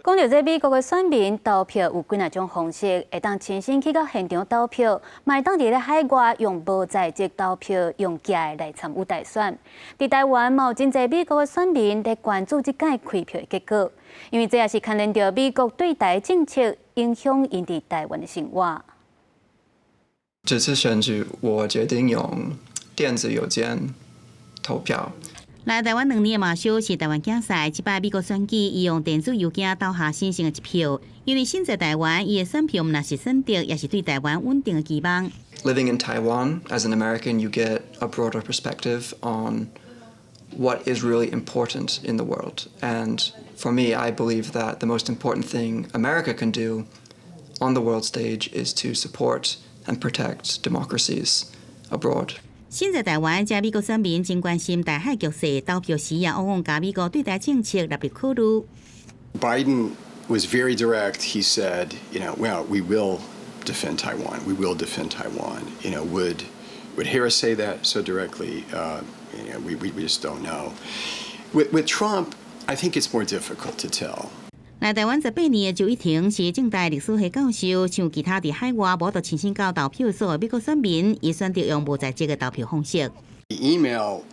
讲到这美国的选民投票有几种方式，会当亲身去到现场投票，卖当伫咧海外用无在籍投票，用假的来参与大选。伫台湾嘛有真侪美国的选民在关注即届开票的结果，因为这也是牵连到美国对台政策影响因伫台湾的生活。这次选举，我决定用电子邮件投票。 来台湾2年的马修是台湾竞赛，即摆美国选举伊用电子邮件投下新生的一票，因为身在台湾，伊的选票毋但是选择，也是对台湾稳定的期望。Living in Taiwan as an American, you get a broader perspective on what is really important in the world. And for me, I believe that the most important thing America can do on the world stage is to support and protect democracies abroad. 身在台湾，加美国选民真关心台海局势，投票时也往往甲美国对台政策纳入考虑。Biden was very direct. He said, well, we will defend Taiwan. We will defend Taiwan. Would Harris say that so directly? We just don't know. With Trump, I think it's more difficult to tell. 来台湾18年的周一婷是政大历史系教授，像其他伫海外无得亲身到投票所的美国选民，伊选择用无在籍的投票方式。The email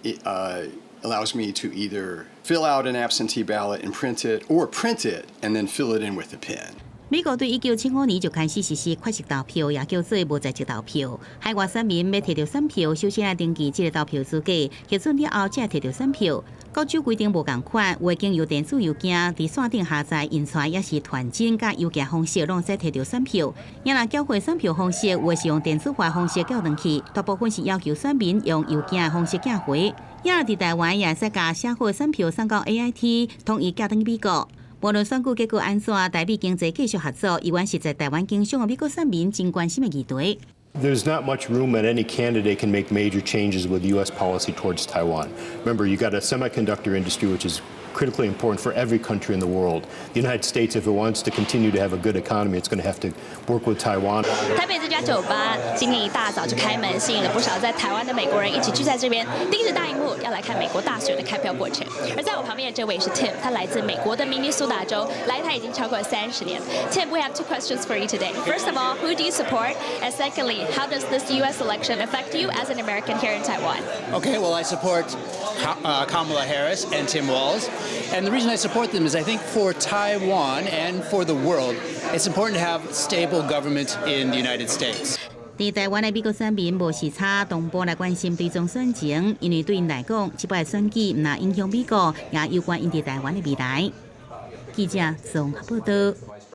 allows me to either fill out an absentee ballot and print it, or print it and then fill it in with a pen. 美国对1975年就开始实施快速投票，也叫做无在籍投票。海外选民要摕到选票，首先要登记这个投票资格，核准了后才摕到选票。各州规定无共款，有经由电子邮件伫线顶下载印出，也是传真甲邮件方式，拢使摕到选票。也若缴汇选票方式，有的是用电子化方式缴回去，大部分是要求选民用邮件的方式寄回。也若伫台湾，也会使甲写好选票送到 AIT， 统一寄登美国。 无论选举结果安怎，台美经济继续合作，依然是在台湾经商的美国选民真关心的议题。 There's not much room that any candidate can make major changes with U.S. policy towards Taiwan. Remember, you got a semiconductor industry which is critically important for every country in the world. The United States, if it wants to continue to have a good economy, it's going to have to work with Taiwan. 台北这家酒吧今天一大早就开门，吸引了不少在台湾的美国人一起聚在这边，盯着大荧幕要来看美国大选的开票过程。而在我旁边的这位是 Tim， 他来自美国的明尼苏达州，来台已经超过30年。Tim, we have 2 questions for you today. First of all, who do you support? And secondly, how does this U.S. election affect you as an American here in Taiwan? Okay, well, I support Kamala Harris and Tim Walz. And the reason I support them is I think for Taiwan and for the world, it's important to have stable government in the United States. 伫台湾的美国选民无时差同步来关心对中选情，因为对因来讲，这摆选举唔那影响美国，也有关因伫台湾的未来。记者综合报道。